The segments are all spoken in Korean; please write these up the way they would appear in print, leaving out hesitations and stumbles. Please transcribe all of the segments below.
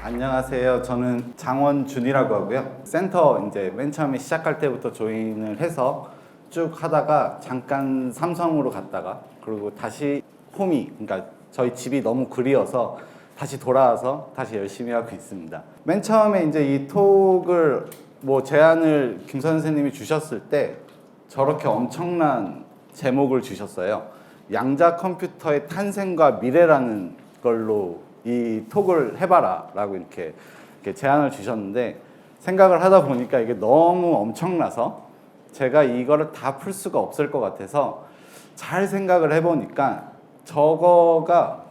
안녕하세요. 저는 장원준이라고 하고요. 센터 이제 맨 처음에 시작할 때부터 조인을 해서 쭉 하다가 잠깐 삼성으로 갔다가 그리고 다시 홈이, 그러니까 저희 집이 너무 그리워서 다시 돌아와서 다시 열심히 하고 있습니다. 맨 처음에 이제 이 톡을 제안을 김 선생님이 주셨을 때 저렇게 엄청난 제목을 주셨어요. 양자 컴퓨터의 탄생과 미래라는 걸로 이 톡을 해봐라 라고 이렇게 제안을 주셨는데, 생각을 하다 보니까 이게 너무 엄청나서 제가 이거를 다 풀 수가 없을 것 같아서 잘 생각을 해보니까 저거가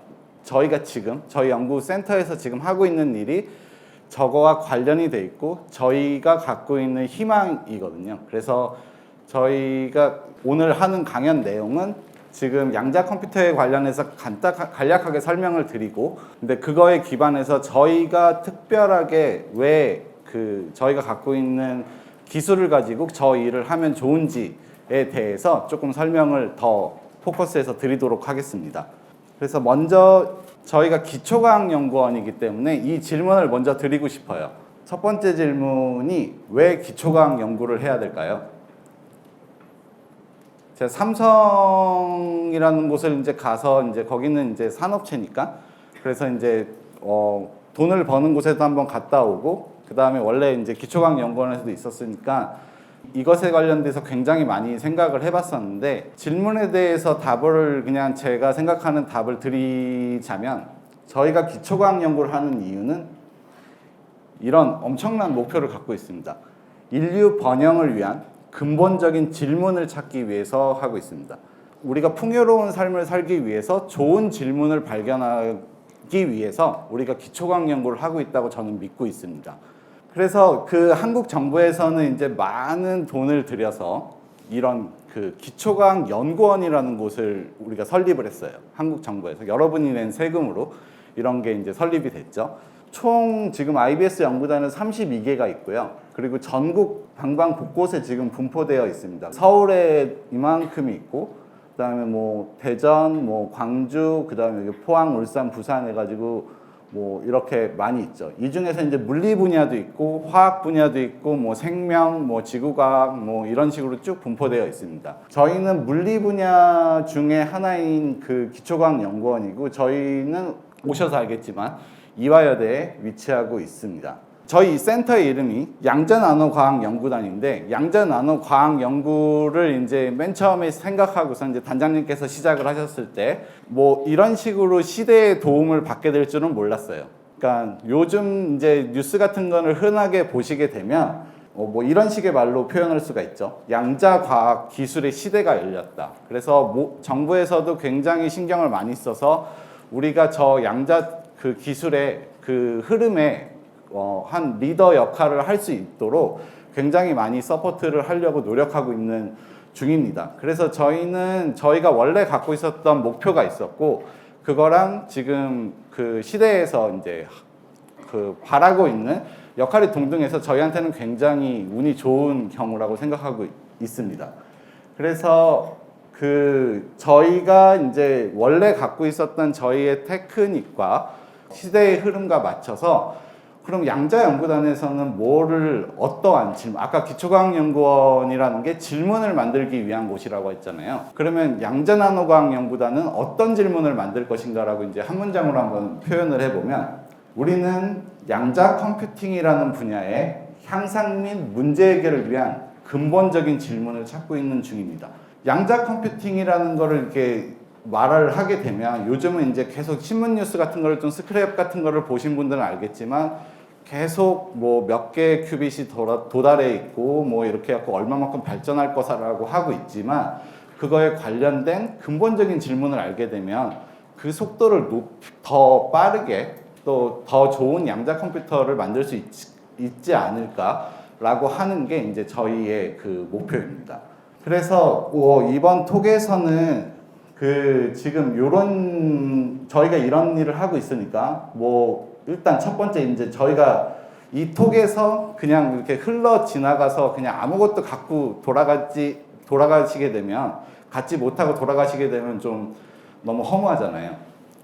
저희가 지금 저희 연구센터에서 지금 하고 있는 일이 저거와 관련이 돼 있고 저희가 갖고 있는 희망이거든요. 그래서 저희가 오늘 하는 강연 내용은 지금 양자 컴퓨터에 관련해서 간략하게 설명을 드리고, 근데 그거에 기반해서 저희가 특별하게 왜 저희가 갖고 있는 기술을 가지고 저 일을 하면 좋은지에 대해서 조금 설명을 더 포커스해서 드리도록 하겠습니다. 그래서 먼저 저희가 기초과학연구원이기 때문에 이 질문을 먼저 드리고 싶어요. 첫 번째 질문이 왜 기초과학 연구를 해야 될까요? 제가 삼성이라는 곳을 이제 가서 이제 거기는 이제 산업체니까, 그래서 이제 돈을 버는 곳에도 한번 갔다 오고, 그 다음에 원래 이제 기초과학연구원에서도 있었으니까 이것에 관련돼서 굉장히 많이 생각을 해봤었는데, 질문에 대해서 답을 그냥 제가 생각하는 답을 드리자면, 저희가 기초과학 연구를 하는 이유는 이런 엄청난 목표를 갖고 있습니다. 인류 번영을 위한 근본적인 질문을 찾기 위해서 하고 있습니다. 우리가 풍요로운 삶을 살기 위해서 좋은 질문을 발견하기 위해서 우리가 기초과학 연구를 하고 있다고 저는 믿고 있습니다. 그래서 한국 정부에서는 이제 많은 돈을 들여서 이런 기초과학 연구원이라는 곳을 우리가 설립을 했어요. 한국 정부에서 여러분이 낸 세금으로 이런 게 이제 설립이 됐죠. 총 지금 IBS 연구단은 32개가 있고요. 그리고 전국 방방 곳곳에 지금 분포되어 있습니다. 서울에 이만큼이 있고, 그다음에 대전, 광주, 그다음에 포항, 울산, 부산 해가지고 이렇게 많이 있죠. 이 중에서 이제 물리 분야도 있고, 화학 분야도 있고, 생명, 지구과학, 이런 식으로 쭉 분포되어 있습니다. 저희는 물리 분야 중에 하나인 기초과학 연구원이고, 저희는 오셔서 알겠지만 이화여대에 위치하고 있습니다. 저희 센터의 이름이 양자나노과학연구단인데, 양자나노과학연구를 이제 맨 처음에 생각하고서 이제 단장님께서 시작을 하셨을 때 이런 식으로 시대의 도움을 받게 될 줄은 몰랐어요. 그러니까 요즘 이제 뉴스 같은 거를 흔하게 보시게 되면 이런 식의 말로 표현할 수가 있죠. 양자과학 기술의 시대가 열렸다. 그래서 정부에서도 굉장히 신경을 많이 써서 우리가 저 양자 기술의 흐름에 한 리더 역할을 할 수 있도록 굉장히 많이 서포트를 하려고 노력하고 있는 중입니다. 그래서 저희가 원래 갖고 있었던 목표가 있었고, 그거랑 지금 시대에서 이제 바라고 있는 역할이 동등해서 저희한테는 굉장히 운이 좋은 경우라고 생각하고 있습니다. 그래서 저희가 이제 원래 갖고 있었던 저희의 테크닉과 시대의 흐름과 맞춰서, 그럼 양자연구단에서는 어떠한 질문, 아까 기초과학연구원이라는 게 질문을 만들기 위한 곳이라고 했잖아요. 그러면 양자나노과학연구단은 어떤 질문을 만들 것인가라고 이제 한 문장으로 한번 표현을 해보면, 우리는 양자 컴퓨팅이라는 분야의 향상 및 문제 해결을 위한 근본적인 질문을 찾고 있는 중입니다. 양자 컴퓨팅이라는 거를 이렇게 말을 하게 되면, 요즘은 이제 계속 신문 뉴스 같은 거를 좀 스크랩 같은 거를 보신 분들은 알겠지만, 계속 몇 개의 큐빗이 도달해 있고 이렇게 해갖고 얼마만큼 발전할 거라고 하고 있지만, 그거에 관련된 근본적인 질문을 알게 되면 그 속도를 더 빠르게 또 더 좋은 양자 컴퓨터를 만들 수 있지 않을까라고 하는 게 이제 저희의 목표입니다. 그래서 이번 톡에서는 지금 저희가 이런 일을 하고 있으니까 일단 첫 번째 이제 저희가 이 톡에서 그냥 이렇게 흘러 지나가서 그냥 아무것도 갖고 돌아가시게 되면 갖지 못하고 돌아가시게 되면 좀 너무 허무하잖아요.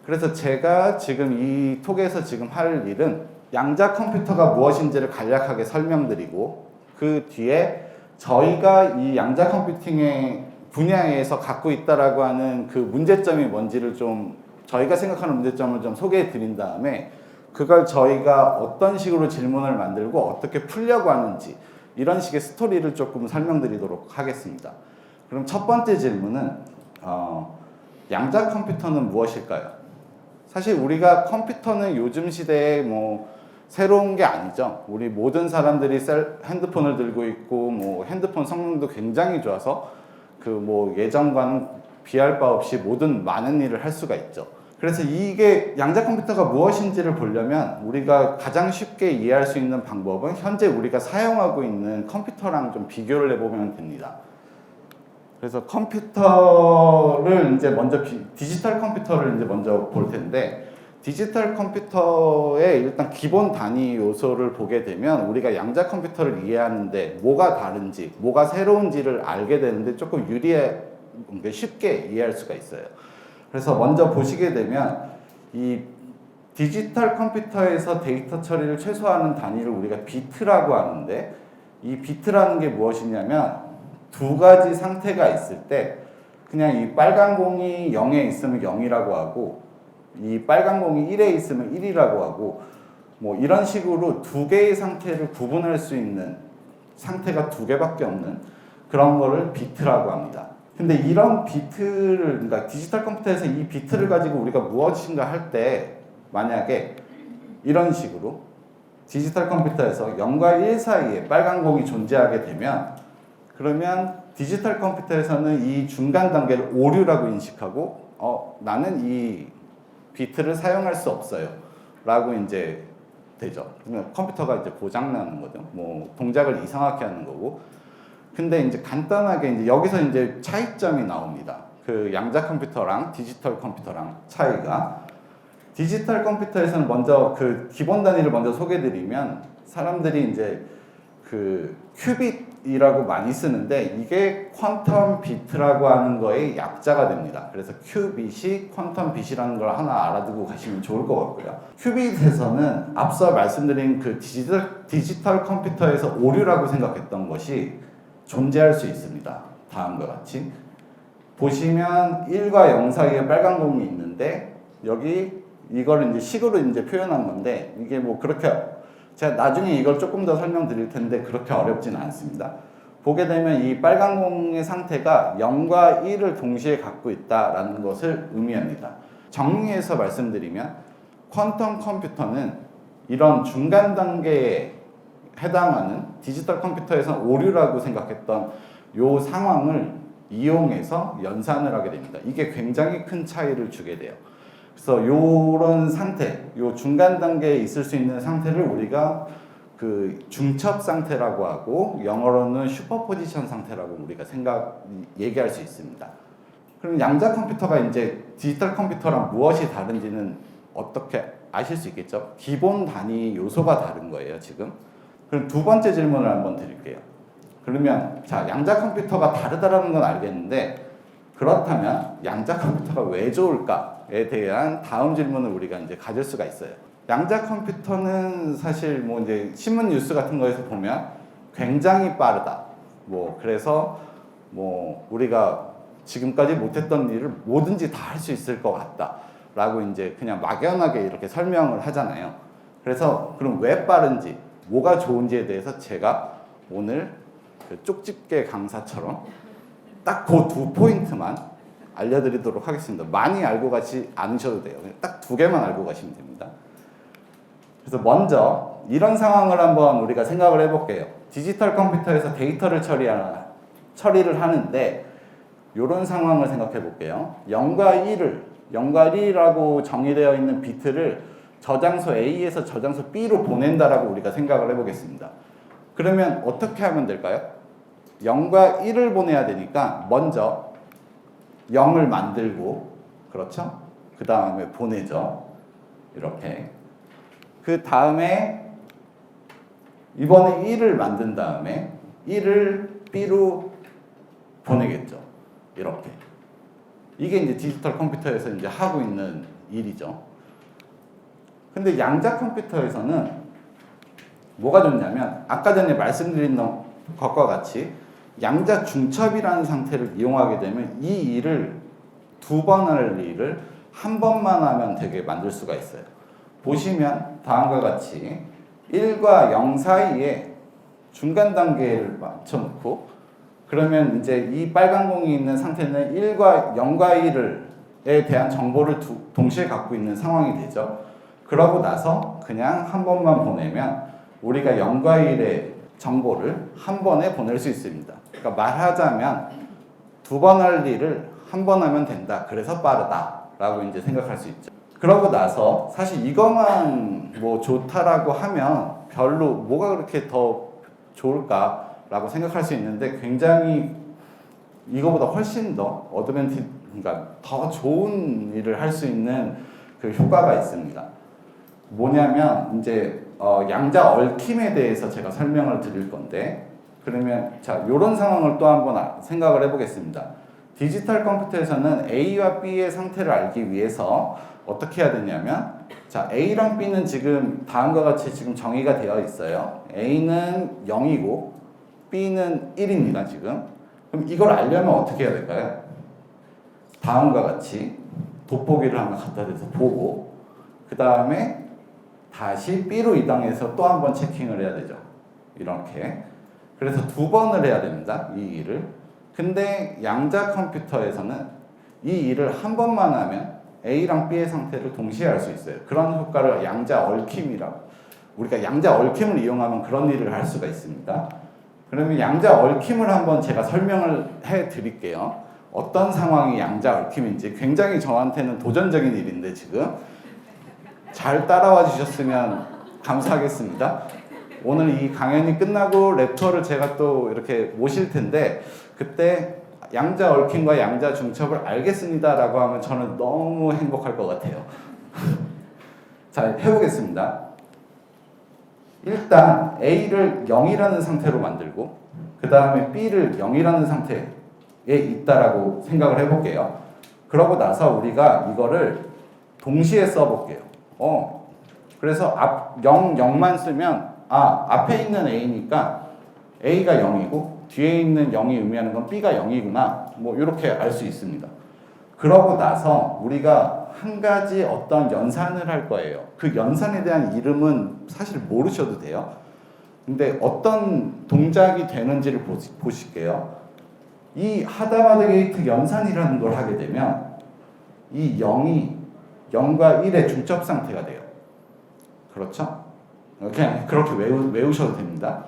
그래서 제가 지금 이 톡에서 지금 할 일은 양자 컴퓨터가 무엇인지를 간략하게 설명드리고 그 뒤에 저희가 이 양자 컴퓨팅의 분야에서 갖고 있다라고 하는 그 문제점이 뭔지를 좀 저희가 생각하는 문제점을 좀 소개해 드린 다음에 그걸 저희가 어떤 식으로 질문을 만들고 어떻게 풀려고 하는지 이런 식의 스토리를 조금 설명드리도록 하겠습니다. 그럼 첫 번째 질문은 양자 컴퓨터는 무엇일까요? 사실 우리가 컴퓨터는 요즘 시대에 뭐 새로운 게 아니죠. 우리 모든 사람들이 핸드폰을 들고 있고 뭐 핸드폰 성능도 굉장히 좋아서 그 뭐 예전과는 비할 바 없이 모든 많은 일을 할 수가 있죠. 그래서 이게 양자 컴퓨터가 무엇인지를 보려면 우리가 가장 쉽게 이해할 수 있는 방법은 현재 우리가 사용하고 있는 컴퓨터랑 좀 비교를 해보면 됩니다. 그래서 컴퓨터를 이제 먼저 디지털 컴퓨터를 이제 먼저 볼 텐데 디지털 컴퓨터의 일단 기본 단위 요소를 보게 되면 우리가 양자 컴퓨터를 이해하는데 뭐가 다른지, 뭐가 새로운지를 알게 되는데 조금 쉽게 이해할 수가 있어요. 그래서 먼저 보시게 되면 이 디지털 컴퓨터에서 데이터 처리를 최소화하는 단위를 우리가 비트라고 하는데 이 비트라는 게 무엇이냐면 두 가지 상태가 있을 때 그냥 이 빨간 공이 0에 있으면 0이라고 하고 이 빨간 공이 1에 있으면 1이라고 하고 뭐 이런 식으로 두 개의 상태를 구분할 수 있는 상태가 두 개밖에 없는 그런 거를 비트라고 합니다. 근데 이런 비트를 그러니까 디지털 컴퓨터에서 이 비트를 가지고 우리가 무엇인가 할 때 만약에 이런 식으로 디지털 컴퓨터에서 0과 1 사이에 빨간 공이 존재하게 되면 그러면 디지털 컴퓨터에서는 이 중간 단계를 오류라고 인식하고 나는 이 비트를 사용할 수 없어요 라고 이제 되죠. 그러면 컴퓨터가 이제 고장나는 거죠. 뭐 동작을 이상하게 하는 거고. 근데 이제 간단하게 이제 여기서 이제 차이점이 나옵니다. 그 양자 컴퓨터랑 디지털 컴퓨터랑 차이가 디지털 컴퓨터에서는 먼저 그 기본 단위를 먼저 소개드리면 사람들이 이제 그 큐빗이라고 많이 쓰는데 이게 퀀텀 비트라고 하는 거의 약자가 됩니다. 그래서 큐빗이 퀀텀 빛이라는 걸 하나 알아두고 가시면 좋을 것 같고요. 큐빗에서는 앞서 말씀드린 그 디지털 컴퓨터에서 오류라고 생각했던 것이 존재할 수 있습니다. 다음과 같이 보시면 1과 0 사이에 빨간 공이 있는데 여기 이거를 이제 식으로 이제 표현한 건데 이게 뭐 그렇게 제가 나중에 이걸 조금 더 설명드릴 텐데 그렇게 어렵지는 않습니다. 보게 되면 이 빨간 공의 상태가 0과 1을 동시에 갖고 있다라는 것을 의미합니다. 정리해서 말씀드리면 퀀텀 컴퓨터는 이런 중간 단계에 해당하는 디지털 컴퓨터에서 오류라고 생각했던 이 상황을 이용해서 연산을 하게 됩니다. 이게 굉장히 큰 차이를 주게 돼요. 그래서 요런 상태, 요 중간 단계에 있을 수 있는 상태를 우리가 그 중첩 상태라고 하고 영어로는 슈퍼포지션 상태라고 우리가 얘기할 수 있습니다. 그럼 양자 컴퓨터가 이제 디지털 컴퓨터랑 무엇이 다른지는 어떻게 아실 수 있겠죠? 기본 단위 요소가 다른 거예요, 지금. 그럼 두 번째 질문을 한번 드릴게요. 그러면 자, 양자 컴퓨터가 다르다라는 건 알겠는데 그렇다면 양자 컴퓨터가 왜 좋을까에 대한 다음 질문을 우리가 이제 가질 수가 있어요. 양자 컴퓨터는 사실 뭐 이제 신문 뉴스 같은 거에서 보면 굉장히 빠르다. 뭐 그래서 뭐 우리가 지금까지 못했던 일을 뭐든지 다 할 수 있을 것 같다라고 이제 그냥 막연하게 이렇게 설명을 하잖아요. 그래서 그럼 왜 빠른지, 뭐가 좋은지에 대해서 제가 오늘 그 쪽집게 강사처럼 딱 그 두 포인트만 알려드리도록 하겠습니다. 많이 알고 가지 않으셔도 돼요. 딱 두 개만 알고 가시면 됩니다. 그래서 먼저 이런 상황을 한번 우리가 생각을 해볼게요. 디지털 컴퓨터에서 데이터를 처리를 하는데 이런 상황을 생각해 볼게요. 0과 1이라고 정의되어 있는 비트를 저장소 A에서 저장소 B로 보낸다라고 우리가 생각을 해보겠습니다. 그러면 어떻게 하면 될까요? 0과 1을 보내야 되니까 먼저 0을 만들고, 그렇죠? 그 다음에 보내죠. 이렇게. 그 다음에 이번에 1을 만든 다음에 1을 B로 보내겠죠. 이렇게. 이게 이제 디지털 컴퓨터에서 이제 하고 있는 일이죠. 근데 양자 컴퓨터에서는 뭐가 좋냐면 아까 전에 말씀드린 것과 같이 양자 중첩이라는 상태를 이용하게 되면 이 일을 두 번 할 일을 한 번만 하면 되게 만들 수가 있어요. 보시면 다음과 같이 1과 0 사이에 중간 단계를 맞춰놓고 그러면 이제 이 빨간 공이 있는 상태는 1과 0과 1에 대한 정보를 동시에 갖고 있는 상황이 되죠. 그러고 나서 그냥 한 번만 보내면 우리가 0과 1의 정보를 한 번에 보낼 수 있습니다. 그러니까 말하자면 두 번 할 일을 한 번 하면 된다. 그래서 빠르다라고 이제 생각할 수 있죠. 그러고 나서 사실 이것만 뭐 좋다라고 하면 별로 뭐가 그렇게 더 좋을까라고 생각할 수 있는데 굉장히 이거보다 훨씬 더 그러니까 더 좋은 일을 할 수 있는 그 효과가 있습니다. 뭐냐면 이제 양자 얽힘에 대해서 제가 설명을 드릴 건데 그러면 자 이런 상황을 또 한번 생각을 해보겠습니다. 디지털 컴퓨터에서는 A와 B의 상태를 알기 위해서 어떻게 해야 되냐면 자 A랑 B는 지금 다음과 같이 지금 정의가 되어 있어요. A는 0이고 B는 1입니다. 지금. 그럼 이걸 알려면 어떻게 해야 될까요? 다음과 같이 돋보기를 한번 갖다 대서 보고 그 다음에 다시 B로 이동해서 또 한 번 체킹을 해야 되죠. 이렇게. 그래서 두 번을 해야 됩니다. 이 일을. 근데 양자 컴퓨터에서는 이 일을 한 번만 하면 A랑 B의 상태를 동시에 알 수 있어요. 그런 효과를 양자 얽힘이라고. 우리가 양자 얽힘을 이용하면 그런 일을 할 수가 있습니다. 그러면 양자 얽힘을 한번 제가 설명을 해 드릴게요. 어떤 상황이 양자 얽힘인지 굉장히 저한테는 도전적인 일인데 지금 잘 따라와 주셨으면 감사하겠습니다. 오늘 이 강연이 끝나고 랩터를 제가 또 이렇게 모실 텐데 그때 양자 얽힘과 양자 중첩을 알겠습니다라고 하면 저는 너무 행복할 것 같아요. 자, 해보겠습니다. 일단 A를 0이라는 상태로 만들고 그 다음에 B를 0이라는 상태에 있다라고 생각을 해볼게요. 그러고 나서 우리가 이거를 동시에 써볼게요. 그래서 0만 쓰면 앞에 있는 A니까 A가 0이고 뒤에 있는 0이 의미하는 건 B가 0이구나. 뭐 이렇게 알 수 있습니다. 그러고 나서 우리가 한 가지 어떤 연산을 할 거예요. 그 연산에 대한 이름은 사실 모르셔도 돼요. 근데 어떤 동작이 되는지를 보실게요. 이 하다마드 게이트 연산이라는 걸 하게 되면 이 0이 0과 1의 중첩 상태가 돼요. 그렇죠? 그냥 그렇게 외우셔도 됩니다.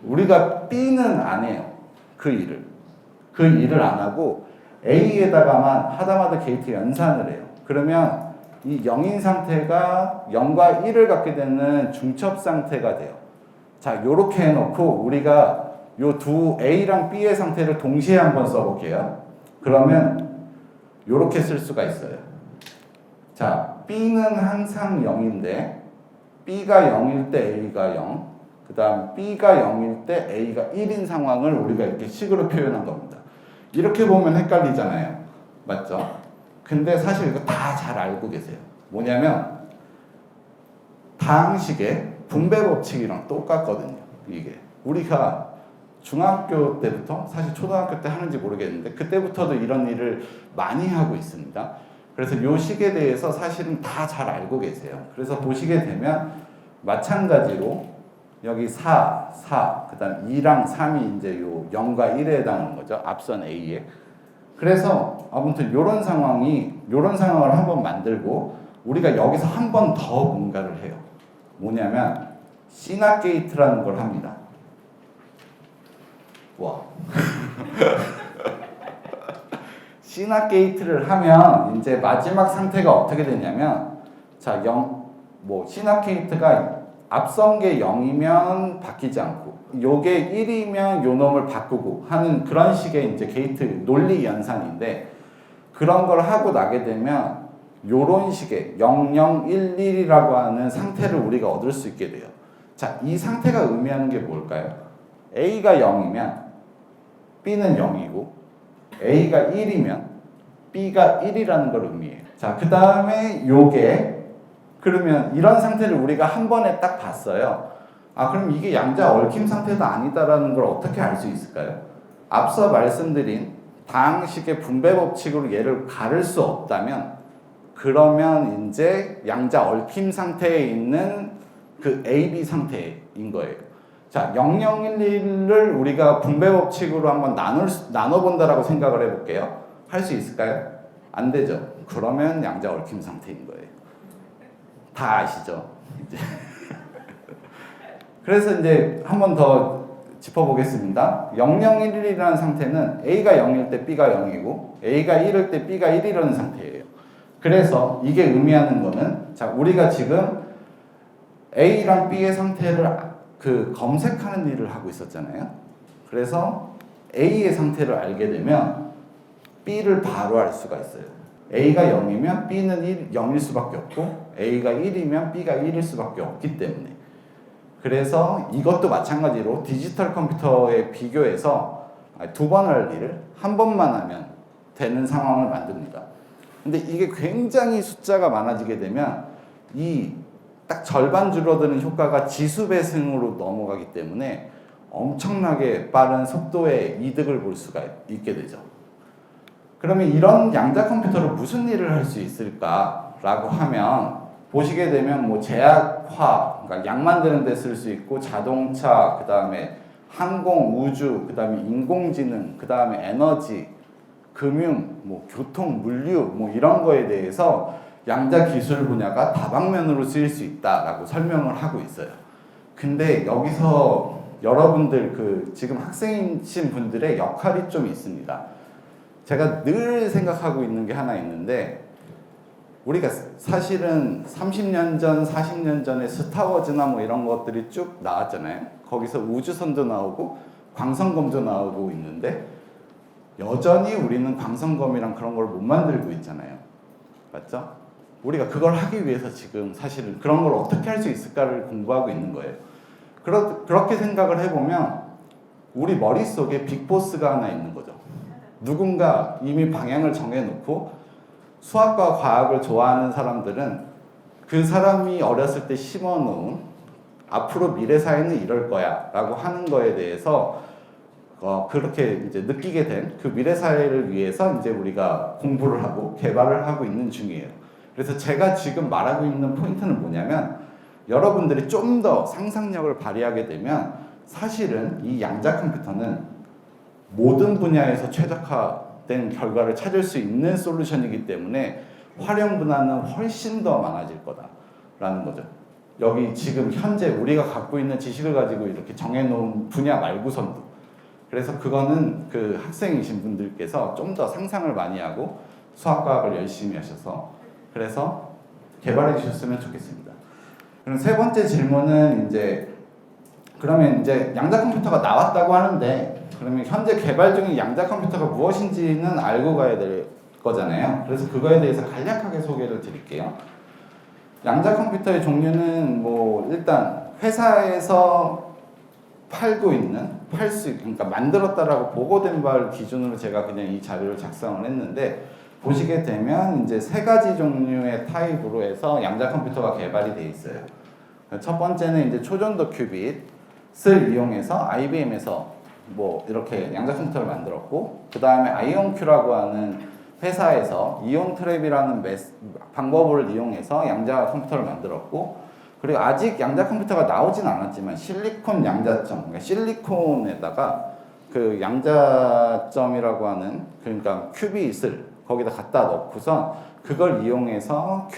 우리가 B는 안 해요. 그 일을 안 하고 A에다가만 하다마드 게이트 연산을 해요. 그러면 이 0인 상태가 0과 1을 갖게 되는 중첩 상태가 돼요. 자, 요렇게 해놓고 우리가 요 두 A랑 B의 상태를 동시에 한번 써볼게요. 그러면 요렇게 쓸 수가 있어요. 자, B는 항상 0인데 B가 0일 때 A가 0, 그 다음 B가 0일 때 A가 1인 상황을 우리가 이렇게 식으로 표현한 겁니다. 이렇게 보면 헷갈리잖아요. 맞죠? 근데 사실 이거 다 잘 알고 계세요. 뭐냐면 다항식의 분배 법칙이랑 똑같거든요. 이게 우리가 중학교 때부터 사실 초등학교 때 하는지 모르겠는데 그때부터도 이런 일을 많이 하고 있습니다. 그래서 이 식에 대해서 사실은 다 잘 알고 계세요. 그래서 보시게 되면 마찬가지로 여기 4, 그 다음 2랑 3이 이제 요 0과 1에 해당하는 거죠. 앞선 A에. 그래서 아무튼 요런 상황을 한번 만들고 우리가 여기서 한 번 더 뭔가를 해요. 뭐냐면 시납 게이트라는 걸 합니다. 와. 시납 게이트를 하면 이제 마지막 상태가 어떻게 되냐면 자, 시납 게이트가 앞선 게 0이면 바뀌지 않고 요게 1이면 요 놈을 바꾸고 하는 그런 식의 이제 게이트 논리 연산인데 그런 걸 하고 나게 되면 요런 식의 0011이라고 하는 상태를 우리가 얻을 수 있게 돼요. 자, 이 상태가 의미하는 게 뭘까요? A가 0이면 B는 0이고 A가 1이면 B가 1이라는 걸 의미해요. 자, 그 다음에 요게 그러면 이런 상태를 우리가 한 번에 딱 봤어요. 아, 그럼 이게 양자 얽힘 상태도 아니다라는 걸 어떻게 알 수 있을까요? 앞서 말씀드린 다항식의 분배 법칙으로 얘를 가를 수 없다면 그러면 이제 양자 얽힘 상태에 있는 그 AB 상태인 거예요. 자, 0011을 우리가 분배 법칙으로 한번 나눠본다라고 생각을 해볼게요. 할 수 있을까요? 안 되죠. 그러면 양자 얽힘 상태인 거예요. 다 아시죠? 이제. 그래서 이제 한 번 더 짚어보겠습니다. 0011이라는 상태는 A가 0일 때 B가 0이고 A가 1일 때 B가 1이라는 상태예요. 그래서 이게 의미하는 거는 자, 우리가 지금 A랑 B의 상태를 검색하는 일을 하고 있었잖아요. 그래서 A의 상태를 알게 되면 B를 바로 알 수가 있어요. A가 0이면 B는 0일 수밖에 없고 A가 1이면 B가 1일 수밖에 없기 때문에 그래서 이것도 마찬가지로 디지털 컴퓨터에 비교해서 두 번 할 일을 한 번만 하면 되는 상황을 만듭니다. 근데 이게 굉장히 숫자가 많아지게 되면 이 딱 절반 줄어드는 효과가 지수 배승으로 넘어가기 때문에 엄청나게 빠른 속도의 이득을 볼 수가 있게 되죠. 그러면 이런 양자 컴퓨터로 무슨 일을 할 수 있을까라고 하면 보시게 되면 뭐 제약화, 그러니까 약 만드는 데 쓸 수 있고 자동차, 그 다음에 항공, 우주, 그 다음에 인공지능, 그 다음에 에너지, 금융, 뭐 교통, 물류, 뭐 이런 거에 대해서 양자 기술 분야가 다방면으로 쓰일 수 있다라고 설명을 하고 있어요. 근데 여기서 여러분들 지금 학생이신 분들의 역할이 좀 있습니다. 제가 늘 생각하고 있는 게 하나 있는데 우리가 사실은 30년 전, 40년 전에 스타워즈나 뭐 이런 것들이 쭉 나왔잖아요. 거기서 우주선도 나오고 광선검도 나오고 있는데 여전히 우리는 광선검이랑 그런 걸 못 만들고 있잖아요. 맞죠? 우리가 그걸 하기 위해서 지금 사실은 그런 걸 어떻게 할 수 있을까를 공부하고 있는 거예요. 그렇게 생각을 해보면 우리 머릿속에 빅보스가 하나 있는 거죠. 누군가 이미 방향을 정해놓고 수학과 과학을 좋아하는 사람들은 그 사람이 어렸을 때 심어놓은 앞으로 미래 사회는 이럴 거야 라고 하는 거에 대해서 그렇게 이제 느끼게 된 그 미래 사회를 위해서 이제 우리가 공부를 하고 개발을 하고 있는 중이에요. 그래서 제가 지금 말하고 있는 포인트는 뭐냐면 여러분들이 좀 더 상상력을 발휘하게 되면 사실은 이 양자 컴퓨터는 모든 분야에서 최적화된 결과를 찾을 수 있는 솔루션이기 때문에 활용 분야는 훨씬 더 많아질 거다라는 거죠. 여기 지금 현재 우리가 갖고 있는 지식을 가지고 이렇게 정해놓은 분야 말고선도 그래서 그거는 그 학생이신 분들께서 좀 더 상상을 많이 하고 수학과학을 열심히 하셔서 그래서 개발해 주셨으면 좋겠습니다. 그럼 세 번째 질문은 그러면 이제 양자 컴퓨터가 나왔다고 하는데 그러면 현재 개발 중인 양자 컴퓨터가 무엇인지는 알고 가야 될 거잖아요. 그래서 그거에 대해서 간략하게 소개를 드릴게요. 양자 컴퓨터의 종류는 뭐 일단 회사에서 그러니까 만들었다라고 보고된 바를 기준으로 제가 그냥 이 자료를 작성을 했는데 보시게 되면 이제 세 가지 종류의 타입으로 해서 양자 컴퓨터가 개발이 돼 있어요. 첫 번째는 이제 초전도 큐빗을 이용해서 IBM에서 뭐 이렇게 양자 컴퓨터를 만들었고 그 다음에 아이온큐라고 하는 회사에서 이온 트랩이라는 방법을 이용해서 양자 컴퓨터를 만들었고 그리고 아직 양자 컴퓨터가 나오진 않았지만 실리콘 양자점, 그러니까 실리콘에다가 그 양자점이라고 하는 그러니까 큐빗을 거기다 갖다 넣고서 그걸 이용해서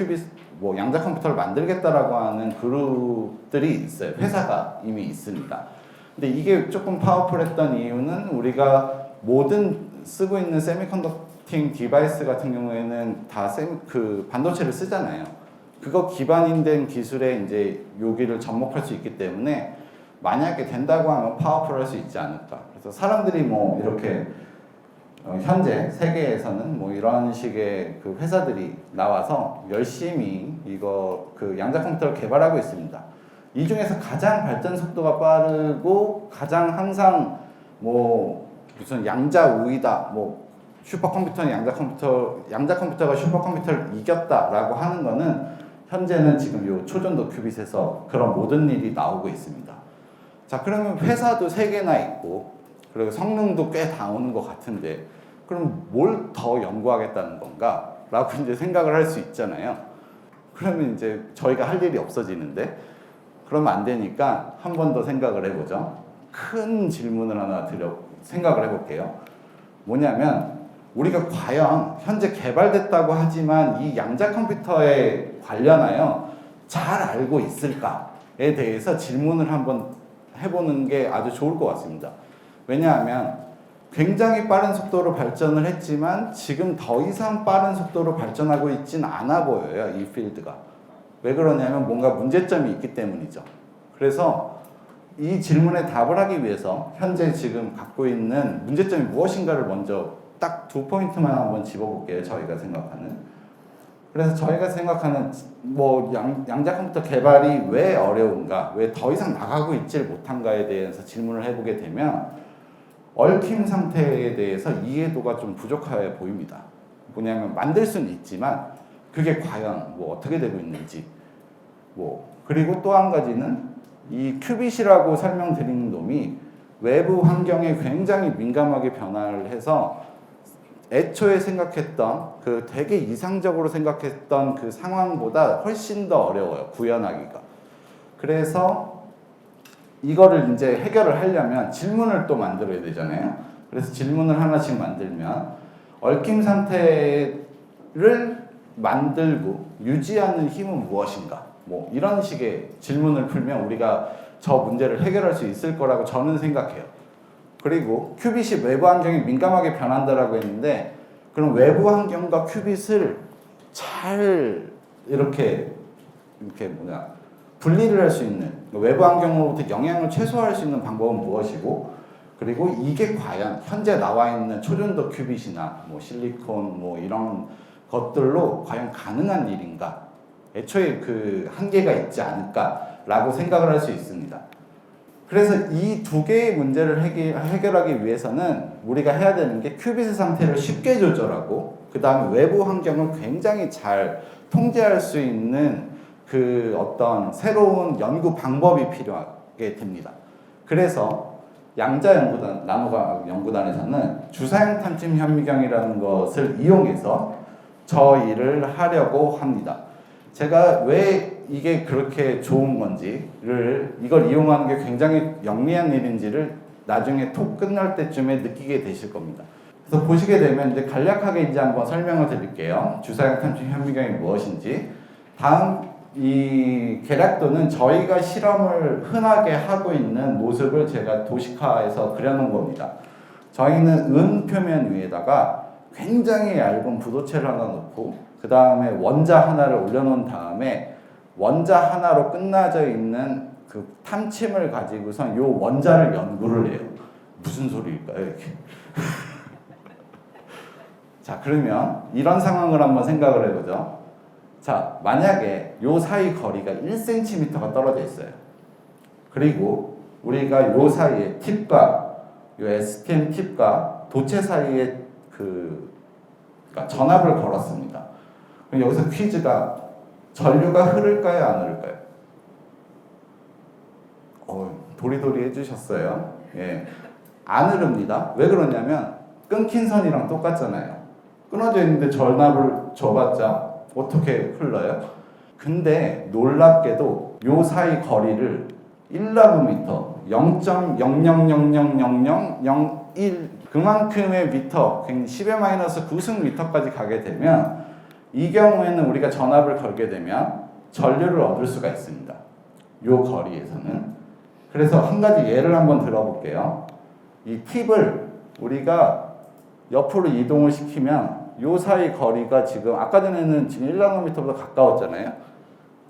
뭐 양자 컴퓨터를 만들겠다라고 하는 그룹들이 있어요. 회사가 이미 있습니다. 근데 이게 조금 파워풀했던 이유는 우리가 모든 쓰고 있는 세미컨덕팅 디바이스 같은 경우에는 다 반도체를 쓰잖아요. 그거 기반인 된 기술에 이제 여기를 접목할 수 있기 때문에 만약에 된다고 하면 파워풀할 수 있지 않을까. 그래서 사람들이 뭐 이렇게 현재 세계에서는 뭐 이런 식의 그 회사들이 나와서 열심히 그 양자 컴퓨터를 개발하고 있습니다. 이 중에서 가장 발전 속도가 빠르고 가장 항상 뭐 무슨 양자 우위다 뭐 슈퍼컴퓨터는 양자 컴퓨터가 슈퍼컴퓨터를 이겼다라고 하는 거는 현재는 지금 요 초전도 큐빗에서 그런 모든 일이 나오고 있습니다. 자, 그러면 회사도 3개나 있고 그리고 성능도 꽤 나오는 것 같은데 그럼 뭘 더 연구하겠다는 건가? 라고 이제 생각을 할 수 있잖아요. 그러면 이제 저희가 할 일이 없어지는데 그러면 안 되니까 한 번 더 생각을 해보죠. 큰 질문을 하나 생각을 해볼게요. 뭐냐면 우리가 과연 현재 개발됐다고 하지만 이 양자 컴퓨터에 관련하여 잘 알고 있을까에 대해서 질문을 한번 해보는 게 아주 좋을 것 같습니다. 왜냐하면 굉장히 빠른 속도로 발전을 했지만 지금 더 이상 빠른 속도로 발전하고 있진 않아 보여요. 이 필드가. 왜 그러냐면 뭔가 문제점이 있기 때문이죠. 그래서 이 질문에 답을 하기 위해서 현재 지금 갖고 있는 문제점이 무엇인가를 먼저 딱 2포인트만 한번 짚어볼게요. 저희가 생각하는. 그래서 저희가 생각하는 양자 컴퓨터 개발이 왜 어려운가, 왜 더 이상 나가고 있질 못한가에 대해서 질문을 해보게 되면 얽힘 상태에 대해서 이해도가 좀 부족해 보입니다. 뭐냐면 만들 수는 있지만 그게 과연 어떻게 되고 있는지 그리고 또 한 가지는 이 큐빗이라고 설명드리는 놈이 외부 환경에 굉장히 민감하게 변화를 해서 애초에 생각했던 그 되게 이상적으로 생각했던 그 상황보다 훨씬 더 어려워요. 구현하기가. 그래서 이거를 이제 해결을 하려면 질문을 또 만들어야 되잖아요. 그래서 질문을 하나씩 만들면 얽힘 상태를 만들고 유지하는 힘은 무엇인가? 이런 식의 질문을 풀면 우리가 저 문제를 해결할 수 있을 거라고 저는 생각해요. 그리고 큐빗이 외부 환경에 민감하게 변한다라고 했는데 그럼 외부 환경과 큐빗을 잘 이렇게 분리를 할 수 있는 외부 환경으로부터 영향을 최소화할 수 있는 방법은 무엇이고 그리고 이게 과연 현재 나와 있는 초전도 큐빗이나 실리콘 이런 것들로 과연 가능한 일인가? 애초에 그 한계가 있지 않을까라고 생각을 할 수 있습니다. 그래서 이 2개의 문제를 해결하기 위해서는 우리가 해야 되는 게 큐빗의 상태를 쉽게 조절하고 그 다음에 외부 환경을 굉장히 잘 통제할 수 있는 그 어떤 새로운 연구 방법이 필요하게 됩니다. 그래서 나노과학 연구단에서는 주사형 탐침 현미경이라는 것을 이용해서 저 일을 하려고 합니다. 제가 왜 이게 그렇게 좋은 건지를 이걸 이용하는 게 굉장히 영리한 일인지를 나중에 톡 끝날 때쯤에 느끼게 되실 겁니다. 그래서 보시게 되면 이제 간략하게 이제 한번 설명을 드릴게요. 주사형 탐침 현미경이 무엇인지. 다음 이 계략도는 저희가 실험을 흔하게 하고 있는 모습을 제가 도식화해서 그려놓은 겁니다. 저희는 은 표면 위에다가 굉장히 얇은 부도체를 하나 놓고 그 다음에 원자 하나를 올려놓은 다음에 원자 하나로 끝나져 있는 그 탐침을 가지고선 요 원자를 연구를 해요. 무슨 소리일까요, 이렇게? 자, 그러면 이런 상황을 한번 생각을 해보죠. 자, 만약에 요 사이 거리가 1cm가 떨어져 있어요. 그리고 우리가 요 사이에 팁과 요 STM 팁과 도체 사이에 그러니까 전압을 걸었습니다. 그럼 여기서 퀴즈가 전류가 흐를까요, 안 흐를까요? 도리도리 해주셨어요. 예, 안 흐릅니다. 왜 그러냐면 끊긴 선이랑 똑같잖아요. 끊어져 있는데 전압을 줘봤자 어떻게 흘러요? 근데 놀랍게도 요 사이 거리를 1나노미터 0.00000001 그만큼의 미터 10의 마이너스 9승 미터까지 가게 되면 이 경우에는 우리가 전압을 걸게 되면 전류를 얻을 수가 있습니다. 요 거리에서는. 그래서 한 가지 예를 한번 들어볼게요. 이 팁을 우리가 옆으로 이동을 시키면 요 사이 거리가 지금 아까 전에는 지금 1나노미터보다 가까웠잖아요.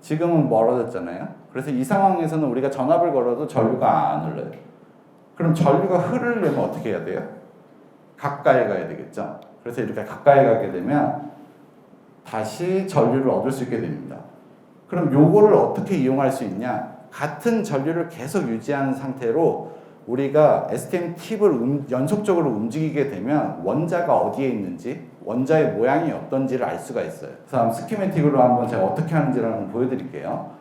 지금은 멀어졌잖아요. 그래서 이 상황에서는 우리가 전압을 걸어도 전류가 안 흘러요. 그럼 전류가 흐르려면 어떻게 해야 돼요? 가까이 가야 되겠죠. 그래서 이렇게 가까이 가게 되면 다시 전류를 얻을 수 있게 됩니다. 그럼 요거를 어떻게 이용할 수 있냐? 같은 전류를 계속 유지하는 상태로 우리가 STM 팁을 연속적으로 움직이게 되면 원자가 어디에 있는지, 원자의 모양이 어떤지를 알 수가 있어요. 그래서 스키매틱으로 한번 제가 어떻게 하는지를 한번 보여드릴게요.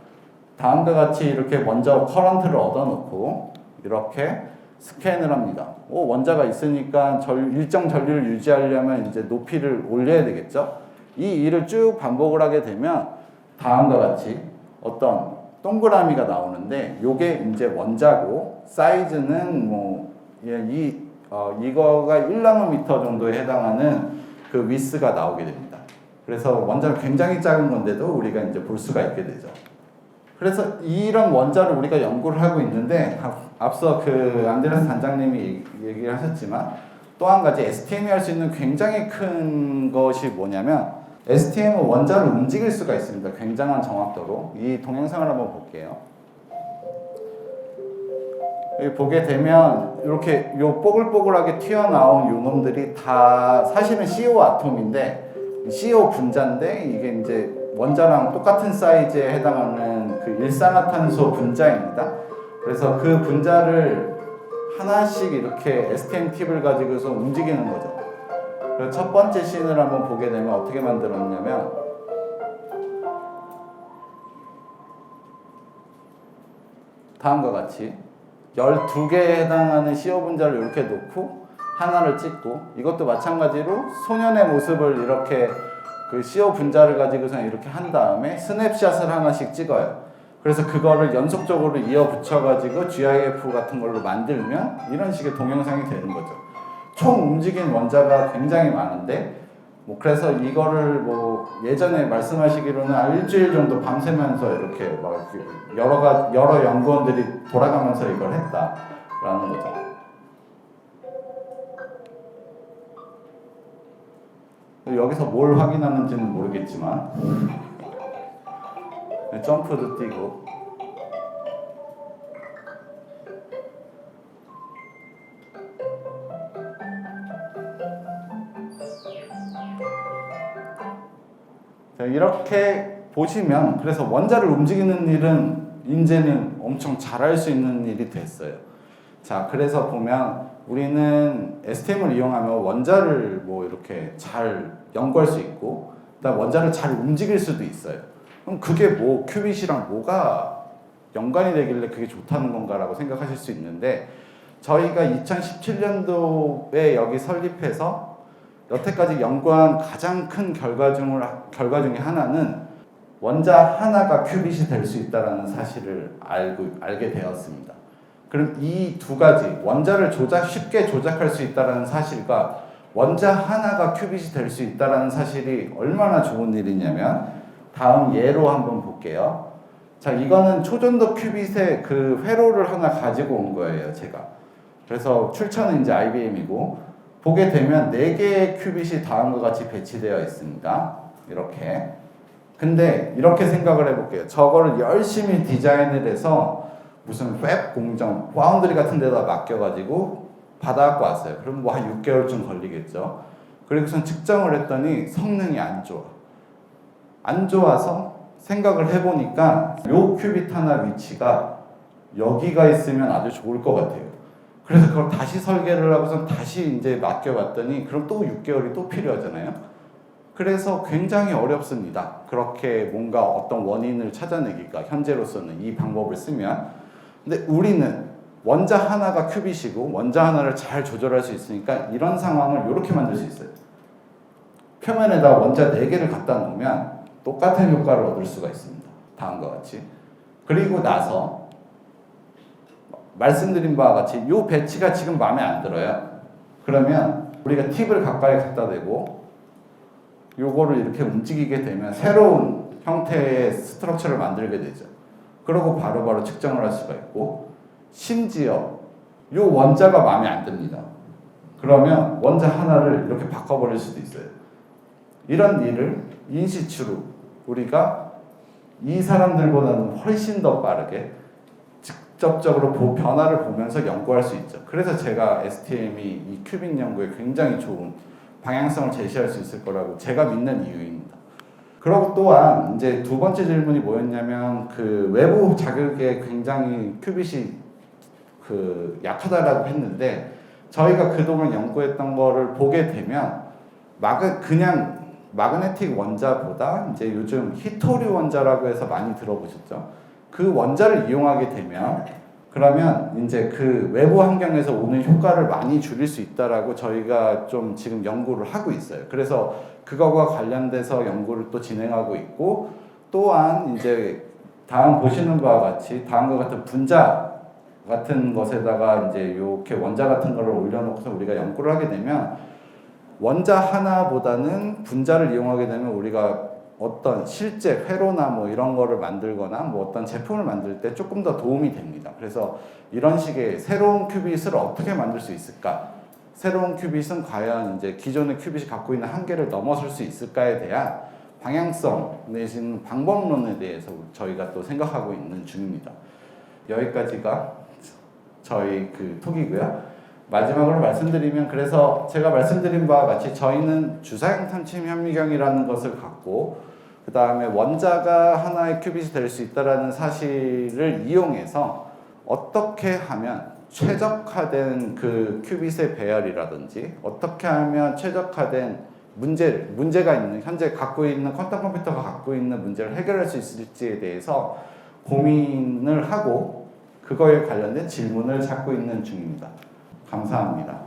다음과 같이 이렇게 먼저 커런트를 얻어놓고 이렇게 스캔을 합니다. 원자가 있으니까 일정 전류를 유지하려면 이제 높이를 올려야 되겠죠. 이 일을 쭉 반복을 하게 되면 다음과 같이 어떤 동그라미가 나오는데 요게 이제 원자고 사이즈는 이거가 1나노미터 정도에 해당하는 그 위스가 나오게 됩니다. 그래서 원자가 굉장히 작은 건데도 우리가 이제 볼 수가 있게 되죠. 그래서 이런 원자를 우리가 연구를 하고 있는데 앞서 그 안드레스 단장님이 얘기를 하셨지만 또 한 가지 STM이 할 수 있는 굉장히 큰 것이 뭐냐면 STM은 원자를 움직일 수가 있습니다. 굉장한 정확도로. 이 동영상을 한번 볼게요. 여기 보게 되면 이렇게 요 뽀글뽀글하게 튀어나온 요 놈들이 다 사실은 CO 아톰인데 CO 분자인데 이게 이제 원자랑 똑같은 사이즈에 해당하는 그 일산화탄소 분자입니다. 그래서 그 분자를 하나씩 이렇게 STM 팁을 가지고서 움직이는 거죠. 그래서 첫 번째 씬을 한번 보게 되면 어떻게 만들었냐면 다음과 같이 12개에 해당하는 CO 분자를 이렇게 놓고 하나를 찍고 이것도 마찬가지로 소년의 모습을 이렇게 그 CO 분자를 가지고서 이렇게 한 다음에 스냅샷을 하나씩 찍어요. 그래서 그거를 연속적으로 이어 붙여가지고 GIF 같은 걸로 만들면 이런 식의 동영상이 되는 거죠. 총 움직인 원자가 굉장히 많은데 그래서 이거를 예전에 말씀하시기로는 일주일 정도 밤새면서 이렇게 막 여러 연구원들이 돌아가면서 이걸 했다라는 거죠. 여기서 뭘 확인하는지는 모르겠지만 점프도 뛰고 이렇게 보시면 그래서 원자를 움직이는 일은 이제는 엄청 잘할 수 있는 일이 됐어요. 자, 그래서 보면 우리는 STM을 이용하면 원자를 이렇게 잘 연구할 수 있고 그다음 원자를 잘 움직일 수도 있어요. 그럼 그게 큐빗이랑 뭐가 연관이 되길래 그게 좋다는 건가라고 생각하실 수 있는데 저희가 2017년도에 여기 설립해서 여태까지 연구한 가장 큰 결과 중에 하나는 원자 하나가 큐빗이 될 수 있다는 사실을 알게 되었습니다. 그럼 이 두 가지, 원자를 쉽게 조작할 수 있다는 사실과 원자 하나가 큐빗이 될 수 있다는 사실이 얼마나 좋은 일이냐면 다음 예로 한번 볼게요. 자, 이거는 초전도 큐빗의 그 회로를 하나 가지고 온 거예요, 제가. 그래서 출처는 이제 IBM이고 보게 되면 4개의 큐빗이 다음과 같이 배치되어 있습니다. 이렇게. 근데 이렇게 생각을 해볼게요. 저거를 열심히 디자인을 해서 무슨 웹 공정, 파운드리 같은 데다 맡겨가지고 받아갖고 왔어요. 그럼 한 6개월쯤 걸리겠죠. 그리고선 측정을 했더니 성능이 안 좋아. 안 좋아서 생각을 해보니까 요 큐빗 하나 위치가 여기가 있으면 아주 좋을 것 같아요. 그래서 그걸 다시 설계를 하고선 다시 이제 맡겨봤더니 그럼 또 6개월이 또 필요하잖아요. 그래서 굉장히 어렵습니다. 그렇게 뭔가 어떤 원인을 찾아내기가 현재로서는 이 방법을 쓰면. 근데 우리는 원자 하나가 큐빗이고 원자 하나를 잘 조절할 수 있으니까 이런 상황을 이렇게 만들 수 있어요. 표면에다 원자 4개를 갖다 놓으면 똑같은 효과를 얻을 수가 있습니다. 다음과 같이. 그리고 나서 말씀드린 바와 같이 이 배치가 지금 마음에 안 들어요. 그러면 우리가 팁을 가까이 갖다 대고 요거를 이렇게 움직이게 되면 새로운 형태의 스트럭처를 만들게 되죠. 그러고 바로바로 측정을 할 수가 있고 심지어 요 원자가 마음에 안 듭니다. 그러면 원자 하나를 이렇게 바꿔버릴 수도 있어요. 이런 일을 인시추로 우리가 이 사람들보다는 훨씬 더 빠르게 직접적으로 변화를 보면서 연구할 수 있죠. 그래서 제가 STM이 이 큐빅 연구에 굉장히 좋은 방향성을 제시할 수 있을 거라고 제가 믿는 이유입니다. 그리고 또한 이제 두 번째 질문이 뭐였냐면 그 외부 자극에 굉장히 큐빗이 그 약하다라고 했는데 저희가 그동안 연구했던 거를 보게 되면 그냥 마그네틱 원자보다 이제 요즘 히토리 원자라고 해서 많이 들어보셨죠? 그 원자를 이용하게 되면 그러면 이제 그 외부 환경에서 오는 효과를 많이 줄일 수 있다라고 저희가 좀 지금 연구를 하고 있어요. 그래서 그거와 관련돼서 연구를 또 진행하고 있고 또한 이제 다음 보시는 바와 같이 다음과 같은 분자 같은 것에다가 이제 이렇게 원자 같은 거를 올려놓고서 우리가 연구를 하게 되면 원자 하나보다는 분자를 이용하게 되면 우리가 어떤 실제 회로나 뭐 이런 거를 만들거나 뭐 어떤 제품을 만들 때 조금 더 도움이 됩니다. 그래서 이런 식의 새로운 큐빗을 어떻게 만들 수 있을까? 새로운 큐빗은 과연 이제 기존의 큐빗이 갖고 있는 한계를 넘어설 수 있을까에 대한 방향성 내지는 방법론에 대해서 저희가 또 생각하고 있는 중입니다. 여기까지가 저희 그 톡이고요. 마지막으로 말씀드리면 그래서 제가 말씀드린 바와 같이 저희는 주사형 탐침 현미경이라는 것을 갖고 그 다음에 원자가 하나의 큐빗이 될 수 있다는 사실을 이용해서 어떻게 하면 최적화된 그 큐빗의 배열이라든지 어떻게 하면 최적화된 문제가 있는 현재 갖고 있는 퀀텀 컴퓨터가 갖고 있는 문제를 해결할 수 있을지에 대해서 고민을 하고 그거에 관련된 질문을 찾고 있는 중입니다. 감사합니다.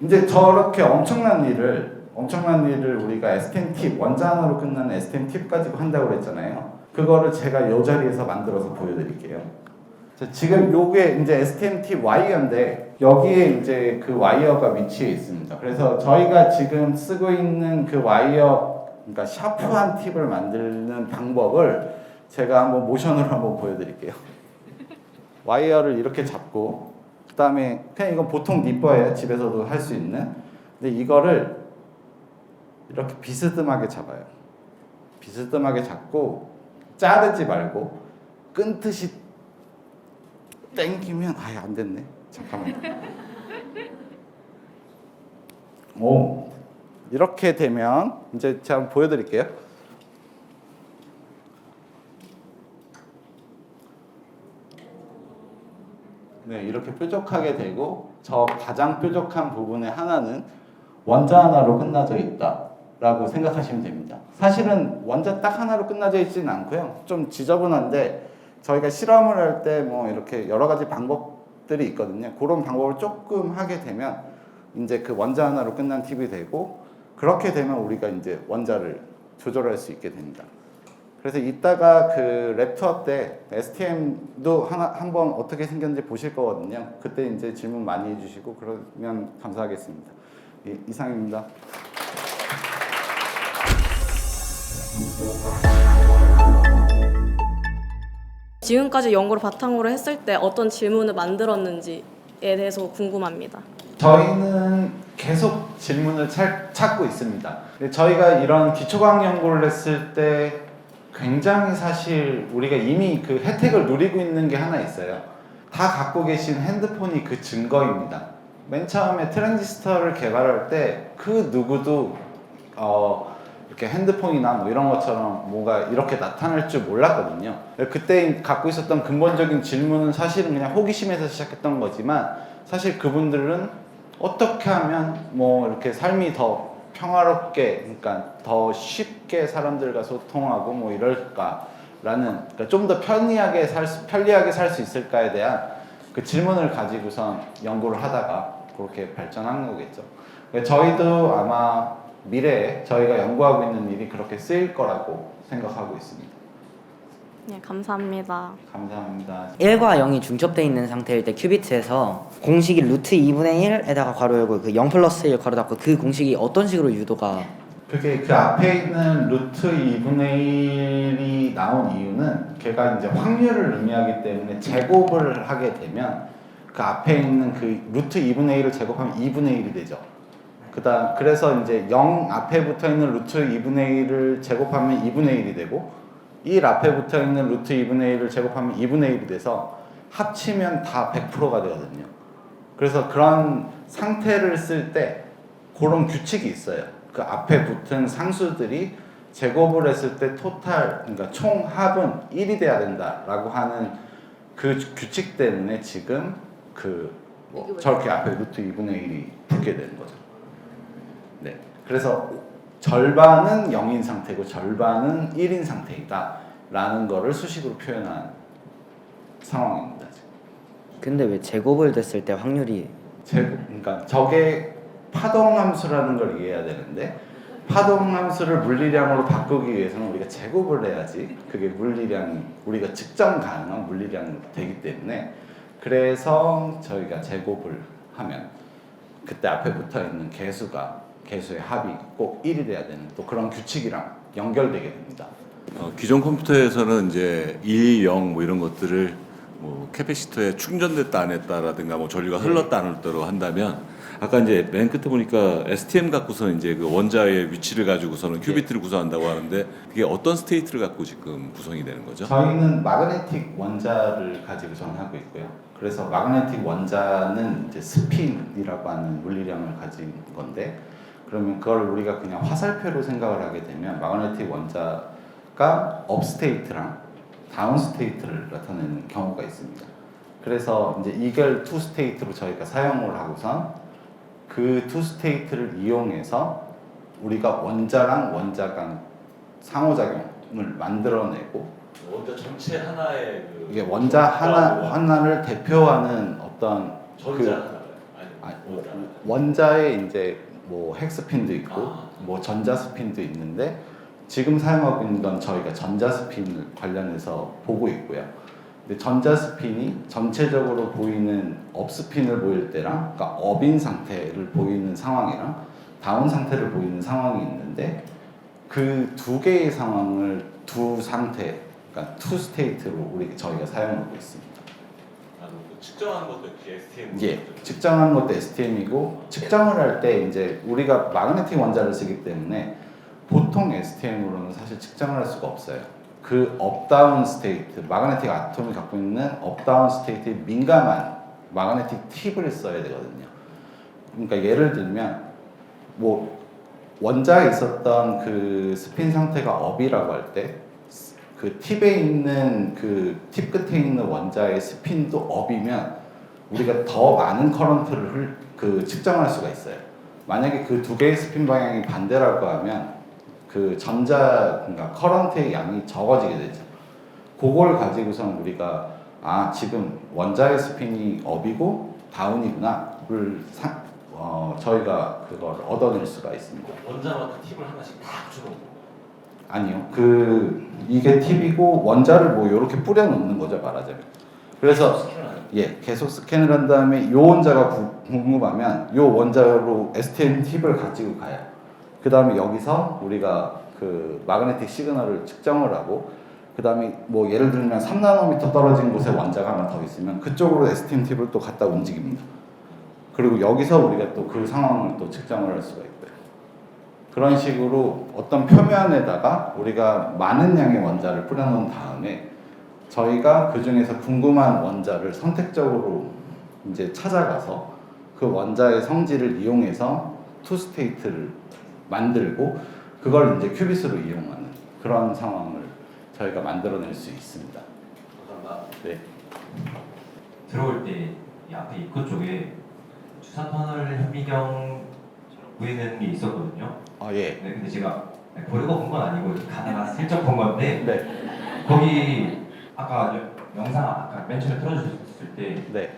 이제 저렇게 엄청난 일을 우리가 STM 팁, 원자 하나로 끝나는 STM 팁 가지고 한다고 그랬잖아요. 그거를 제가 이 자리에서 만들어서 보여드릴게요. 지금 요게 이제 STM 팁 와이어인데 여기에 이제 그 와이어가 위치해 있습니다. 그래서 저희가 지금 쓰고 있는 그 와이어, 그러니까 샤프한 팁을 만드는 방법을 제가 한번 모션으로 한번 보여드릴게요. 와이어를 이렇게 잡고 그 다음에 그냥 이건 보통 니퍼예요. 집에서도 할 수 있는. 근데 이거를 이렇게 비스듬하게 잡아요. 비스듬하게 잡고 자르지 말고 끈듯이 당기면 아예 안 됐네. 잠깐만. 오, 이렇게 되면 이제 제가 한번 보여드릴게요. 네, 이렇게 뾰족하게 되고 저 가장 뾰족한 부분의 하나는 원자 하나로 끝나져 있다라고 생각하시면 됩니다. 사실은 원자 딱 하나로 끝나져 있지는 않고요. 좀 지저분한데 저희가 실험을 할 때 뭐 이렇게 여러 가지 방법들이 있거든요. 그런 방법을 조금 하게 되면 이제 그 원자 하나로 끝난 팁이 되고 그렇게 되면 우리가 이제 원자를 조절할 수 있게 됩니다. 그래서 이따가 그 랩투어 때 STM도 한번 어떻게 생겼는지 보실 거거든요. 그때 이제 질문 많이 해주시고 그러면 감사하겠습니다. 예, 이상입니다. 지금까지 연구를 바탕으로 했을 때 어떤 질문을 만들었는지에 대해서 궁금합니다. 저희는 계속 질문을 찾고 있습니다. 저희가 이런 기초과학 연구를 했을 때 굉장히 사실 우리가 이미 그 혜택을 누리고 있는 게 하나 있어요. 다 갖고 계신 핸드폰이 그 증거입니다. 맨 처음에 트랜지스터를 개발할 때 그 누구도 이렇게 핸드폰이나 뭐 이런 것처럼 뭔가 이렇게 나타날 줄 몰랐거든요. 그때 갖고 있었던 근본적인 질문은 사실은 그냥 호기심에서 시작했던 거지만 사실 그분들은 어떻게 하면 뭐 이렇게 삶이 더 평화롭게, 그러니까 더 쉽게 사람들과 소통하고 뭐 이럴까라는, 그러니까 좀 더 편리하게 살 수 있을까에 대한 그 질문을 가지고선 연구를 하다가 그렇게 발전한 거겠죠. 저희도 아마 미래에 저희가 연구하고 있는 일이 그렇게 쓰일 거라고 생각하고 있습니다. 네, 감사합니다. 감사합니다. 1과 0이 중첩되어 있는 상태일 때 큐비트에서 공식이 루트 2분의 1에다가 괄호 열고 그 0 플러스 1 괄호 닫고 그 공식이 어떤 식으로 유도가 그게 그 앞에 있는 루트 2분의 1이 나온 이유는 걔가 이제 확률을 의미하기 때문에 제곱을 하게 되면 그 앞에 있는 그 루트 2분의 1을 제곱하면 2분의 1이 되죠. 그래서 이제 0 앞에 붙어 있는 루트 2분의 1을 제곱하면 2분의 1이 되고 1 앞에 붙어 있는 루트 2분의 1을 제곱하면 2분의 1이 돼서 합치면 다 100%가 되거든요. 그래서 그런 상태를 쓸 때 그런 규칙이 있어요. 그 앞에 붙은 상수들이 제곱을 했을 때 토탈, 그러니까 총 합은 1이 돼야 된다라고 하는 그 규칙 때문에 지금 저렇게 앞에 루트 2분의 1이 붙게 되는 거죠. 네. 그래서 절반은 0인 상태고 절반은 1인 상태이다라는 거를 수식으로 표현한 상황입니다. 지금. 근데 왜 제곱을 됐을 때 확률이 그러니까 저게 파동함수라는 걸 이해해야 되는데 파동함수를 물리량으로 바꾸기 위해서는 우리가 제곱을 해야지 그게 물리량이 우리가 측정 가능한 물리량이 되기 때문에 그래서 저희가 제곱을 하면 그때 앞에 붙어 있는 개수의 합이 꼭 1이 돼야 되는 또 그런 규칙이랑 연결되게 됩니다. 기존 컴퓨터에서는 이제 1, 0 뭐 이런 것들을 뭐 캐패시터에 충전됐다 안 했다라든가 뭐 전류가 흘렀다 안 흘렀다로 한다면 아까 이제 맨 끝에 보니까 STM 갖고서는 이제 그 원자의 위치를 가지고서는 큐비트를 구성한다고 하는데 그게 어떤 스테이트를 갖고 지금 구성이 되는 거죠? 저희는 마그네틱 원자를 가지고 전하고 있고요. 그래서 마그네틱 원자는 이제 스핀이라고 하는 물리량을 가진 건데 그러면 그걸 우리가 그냥 화살표로 생각을 하게 되면 마그네틱 원자가 업 스테이트랑 다운 스테이트를 나타내는 경우가 있습니다. 그래서 이제 이걸 투 스테이트로 저희가 사용을 하고선 그 투 스테이트를 이용해서 우리가 원자랑 원자 간 상호작용을 만들어내고 원자 전체 하나의 이게 원자 하나를 대표하는 어떤 원자의 이제 뭐 핵스핀도 있고 뭐 전자스핀도 있는데 지금 사용하고 있는 건 저희가 전자스핀을 관련해서 보고 있고요. 근데 전자스핀이 전체적으로 보이는 업스핀을 보일 때랑 그러니까 업인 상태를 보이는 상황이랑 다운 상태를 보이는 상황이 있는데 그 두 개의 상황을 두 상태, 그러니까 투 스테이트로 저희가 사용하고 있습니다. 측정하는 것도 STM. 예, 측정하는 것도 STM이고 측정을 할 때 이제 우리가 마그네틱 원자를 쓰기 때문에 보통 STM으로는 사실 측정을 할 수가 없어요. 그 업다운 스테이트, 마그네틱 아톰이 갖고 있는 업다운 스테이트에 민감한 마그네틱 팁을 써야 되거든요. 그러니까 예를 들면 뭐 원자에 있었던 그 스핀 상태가 업이라고 할 때 그 팁에 있는 그 팁 끝에 있는 원자의 스핀도 업이면 우리가 더 많은 커런트를 측정할 수가 있어요. 만약에 그 두 개의 스핀 방향이 반대라고 하면 그 그러니까 커런트의 양이 적어지게 되죠. 그걸 가지고선 우리가 지금 원자의 스핀이 업이고 다운이구나를 저희가 그걸 얻어낼 수가 있습니다. 원자마다 팁을 하나씩 다 붙여놓은 거. 아니요. 이게 팁이고 원자를 뭐 이렇게 뿌려놓는 거죠, 말하자면. 그래서 계속 스캔을 한 다음에 요 원자가 궁금하면 요 원자로 STM 팁을 가지고 가요. 그 다음에 여기서 우리가 그 마그네틱 시그널을 측정을 하고 그 다음에 뭐 예를 들면 3나노미터 떨어진 곳에 원자가 하나 더 있으면 그쪽으로 STM 팁을 또 갖다 움직입니다. 그리고 여기서 우리가 또 그 상황을 또 측정을 할 수가 있고요. 그런 식으로 어떤 표면에다가 우리가 많은 양의 원자를 뿌려놓은 다음에 저희가 그 중에서 궁금한 원자를 선택적으로 이제 찾아가서 그 원자의 성질을 이용해서 투 스테이트를 만들고 그걸 이제 큐빗으로 이용하는 그런 상황을 저희가 만들어낼 수 있습니다. 감사합니다. 네. 들어올 때 이 앞에 입구 쪽에 주사 터널 현미경 보이는 게 있었거든요. 예. 네, 근데 제가 보려고 본 건 아니고 가다가 슬쩍 본 건데 네. 거기 아까 영상 아까 맨 처음에 틀어주셨을 때 네.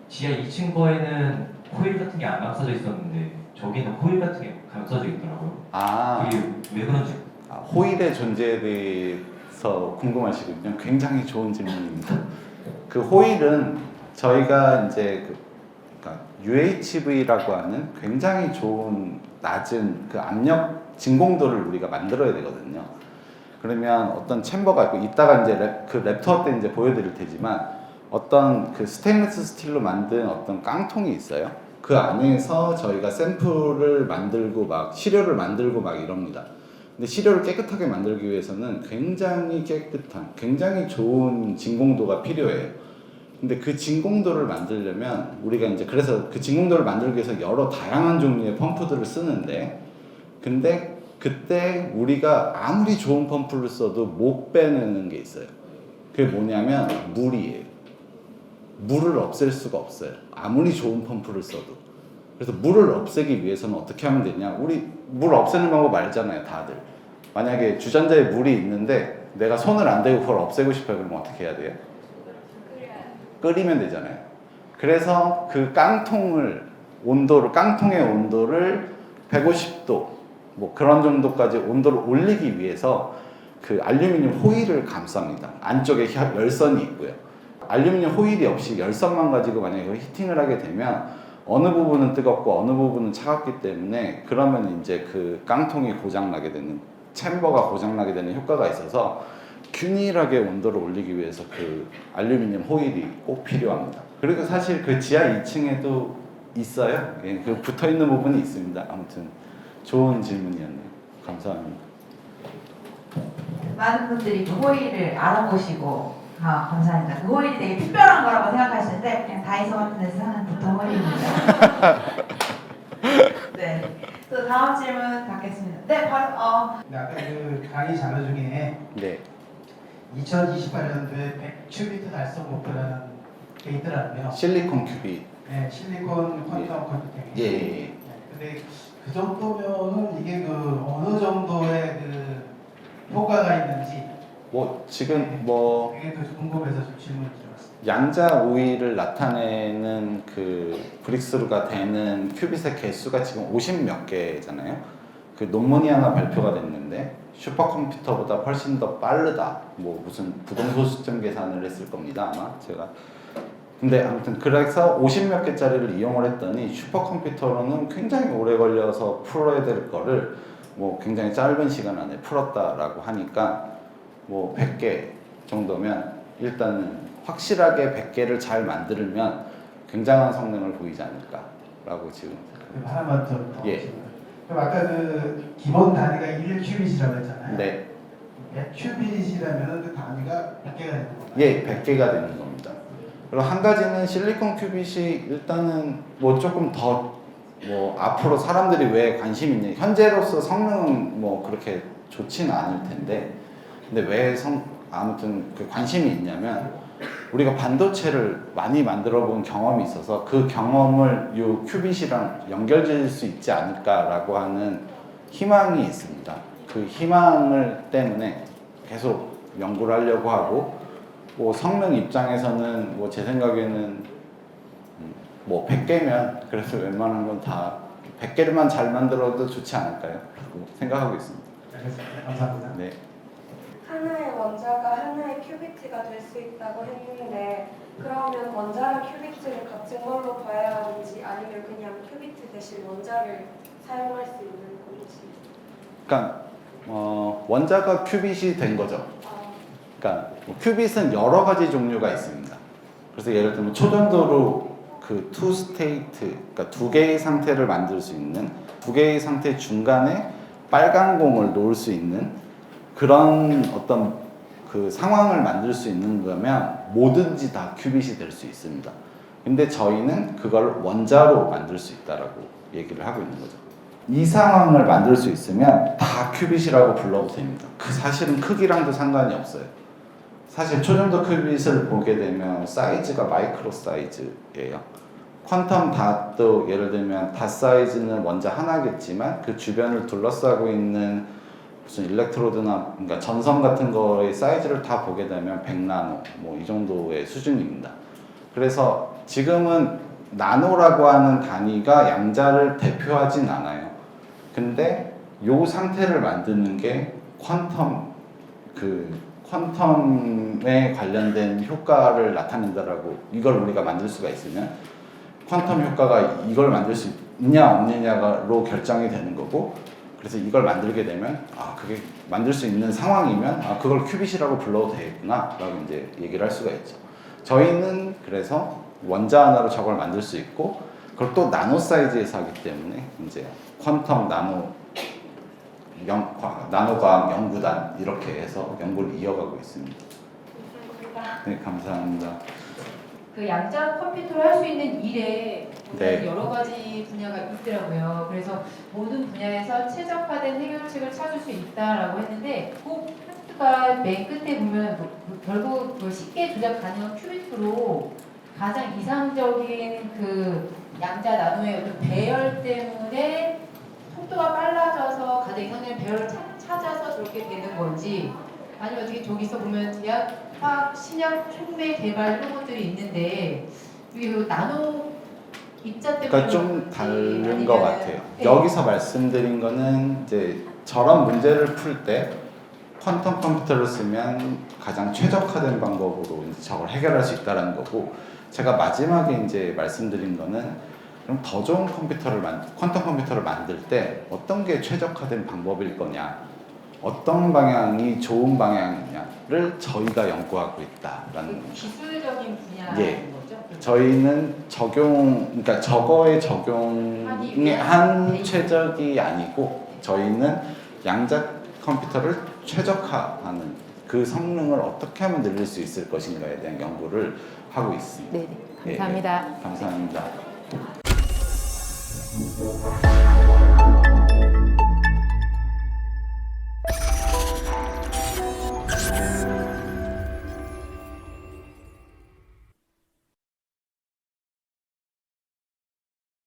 지하 2층 거에는 코일 같은 게 안 감싸져 있었는데 저기는 코일 같은 게 감싸져 있더라고요. 그게 왜 그런지. 호일의 존재에 대해서 궁금하시군요. 굉장히 좋은 질문입니다. 그 호일은 저희가 이제 그러니까 UHV라고 하는 굉장히 좋은 낮은 그 압력 진공도를 우리가 만들어야 되거든요. 그러면 어떤 챔버가 있고 이따가 이제 그 랩투어 때 이제 보여드릴 테지만 어떤 그 스테인리스 스틸로 만든 어떤 깡통이 있어요. 그 안에서 저희가 샘플을 만들고 막 시료를 만들고 막 이럽니다. 근데 시료를 깨끗하게 만들기 위해서는 굉장히 깨끗한, 굉장히 좋은 진공도가 필요해요. 근데 그 진공도를 만들려면 우리가 이제 그래서 그 진공도를 만들기 위해서 여러 다양한 종류의 펌프들을 쓰는데 근데 그때 우리가 아무리 좋은 펌프를 써도 못 빼내는 게 있어요. 그게 뭐냐면 물이에요. 물을 없앨 수가 없어요. 아무리 좋은 펌프를 써도. 그래서 물을 없애기 위해서는 어떻게 하면 되냐? 우리 물 없애는 방법 알잖아요, 다들. 만약에 주전자에 물이 있는데 내가 손을 안 대고 그걸 없애고 싶어요. 그러면 어떻게 해야 돼요? 끓이면 되잖아요. 그래서 그 깡통의 온도를 150도 뭐 그런 정도까지 온도를 올리기 위해서 그 알루미늄 호일을 감쌉니다. 안쪽에 열선이 있고요. 알루미늄 호일이 없이 열선만 가지고 만약에 히팅을 하게 되면 어느 부분은 뜨겁고 어느 부분은 차갑기 때문에 그러면 이제 그 깡통이 고장나게 되는, 챔버가 고장나게 되는 효과가 있어서 균일하게 온도를 올리기 위해서 그 알루미늄 호일이 꼭 필요합니다. 그리고 사실 그 지하 2층에도 있어요. 예, 그 붙어 있는 부분이 있습니다. 아무튼 좋은 질문이었네요. 감사합니다. 많은 분들이 그 호일을 알아보시고 감사합니다. 그 호일이 되게 특별한 거라고 생각하시는데 그냥 다이소 같은 데서 사는 보통 호일입니다. 네. 또 다음 질문 받겠습니다. 네, 바로 네, 아까 그 강의 자료 중에 네. 2028년도에 100큐비트 달성 목표라는 게 있더라고요. 실리콘 큐빅. 네, 실리콘 퀀텀 컴퓨팅. 예. 네, 근데 그 정도면은 이게 그 어느 정도의 그 효과가 있는지 뭐 지금 뭐 그게 더 궁금해서 좀 질문을 드려봤습니다. 양자 우위를 나타내는 그 브릭스루가 되는 큐빗의 개수가 지금 50몇 개잖아요. 그 논문이 하나 발표가 됐는데 슈퍼컴퓨터보다 훨씬 더 빠르다. 뭐 무슨 부동소수점 계산을 했을 겁니다. 아마 제가. 근데 아무튼 그래서 50몇 개짜리를 이용을 했더니 슈퍼컴퓨터로는 굉장히 오래 걸려서 풀어야 될 거를 뭐 굉장히 짧은 시간 안에 풀었다라고 하니까 뭐 100개 정도면 일단은 확실하게 100개를 잘 만들면 굉장한 성능을 보이지 않을까라고 지금. 그럼 하나만 더. 예. 그럼 아까 그 기본 단위가 1큐빗이라고 했잖아요. 네. 100큐빗이라면 그 단위가 100개가 되는 건가요? 예, 100개가 되는 겁니다. 그리고 한 가지는 실리콘 큐빗이 일단은 뭐 조금 더 뭐 앞으로 사람들이 왜 관심 있냐, 현재로서 성능은 뭐 그렇게 좋지는 않을 텐데 근데 왜 아무튼 그 관심이 있냐면 우리가 반도체를 많이 만들어 본 경험이 있어서 그 경험을 요 큐빗이랑 연결질 수 있지 않을까라고 하는 희망이 있습니다. 그 희망을 때문에 계속 연구를 하려고 하고 뭐 성능 입장에서는 뭐 제 생각에는 뭐 100개면 그래서 웬만한 건 다 100개를만 잘 만들어도 좋지 않을까요? 라고 생각하고 있습니다. 알겠습니다. 감사합니다. 네. 하나의 원자가 하나의 큐비트가 될 수 있다고 했는데 그러면 원자랑 큐비트를 같은 걸로 봐야 하는지 아니면 그냥 큐비트 대신 원자를 사용할 수 있는 건지. 그러니까 원자가 큐빗이 된 거죠. 아, 그러니까 뭐 큐빗은 여러 가지 종류가 있습니다. 그래서 예를 들면 초전도로 그 투 스테이트, 그러니까 두 개의 상태를 만들 수 있는, 두 개의 상태 중간에 빨간 공을 놓을 수 있는 그런 어떤 그 상황을 만들 수 있는 거면 뭐든지 다 큐빗이 될 수 있습니다. 근데 저희는 그걸 원자로 만들 수 있다라고 얘기를 하고 있는 거죠. 이 상황을 만들 수 있으면 다 큐빗이라고 불러도 됩니다. 그 사실은 크기랑도 상관이 없어요. 사실 초전도 큐빗을 보게 되면 사이즈가 마이크로 사이즈예요. 퀀텀 닷도 예를 들면 닷 사이즈는 원자 하나겠지만 그 주변을 둘러싸고 있는 무슨 일렉트로드나 그러니까 전선 같은 거의 사이즈를 다 보게 되면 100나노 뭐 이 정도의 수준입니다. 그래서 지금은 나노라고 하는 단위가 양자를 대표하진 않아요. 근데 요 상태를 만드는 게 퀀텀에 관련된 효과를 나타낸다라고 이걸 우리가 만들 수가 있으면 퀀텀 효과가 이걸 만들 수 있냐 없느냐로 결정이 되는 거고 그래서 이걸 만들게 되면 그게 만들 수 있는 상황이면 그걸 큐빗이라고 불러도 되겠구나 라고 이제 얘기를 할 수가 있죠. 저희는 그래서 원자 하나로 저걸 만들 수 있고 그걸 또 나노 사이즈에서 하기 때문에 이제 퀀텀 나노과학 연구단 이렇게 해서 연구를 이어가고 있습니다. 감사합니다. 네, 감사합니다. 그 양자 컴퓨터를 할 수 있는 일에 네. 여러 가지 분야가 있더라고요. 그래서 모든 분야에서 최적화된 해결책을 찾을 수 있다라고 했는데 꼭 가 맨 끝에 보면 결국 쉽게 조작 가능한 큐비트로 가장 이상적인 그 양자 나노의 어떤 배열 때문에 속도가 빨라져서 가장 이상적인 배열을 찾아서 그렇게 되는 건지 아니면 어떻게 저기서 보면 제약, 화학, 신약, 촉매 개발 이런 것들이 있는데 이게 그 나노 입자 때문에 그러니까 좀 다른 것 같아요. 네. 여기서 말씀드린 거는 이제 저런 문제를 풀 때 퀀텀 컴퓨터를 쓰면 가장 최적화된 방법으로 이제 저걸 해결할 수 있다는 거고, 제가 마지막에 이제 말씀드린 거는 그럼 더 좋은 퀀텀 컴퓨터를 만들 때 어떤 게 최적화된 방법일 거냐, 어떤 방향이 좋은 방향이냐를 저희가 연구하고 있다라는 거죠. 기술적인 분야인 예. 거죠? 저희는 그러니까 저거에 적용한 최적이 아니고 저희는 양자 컴퓨터를 최적화하는 그 성능을 어떻게 하면 늘릴 수 있을 것인가에 대한 연구를 하고 있습니다. 네, 감사합니다. 예, 감사합니다.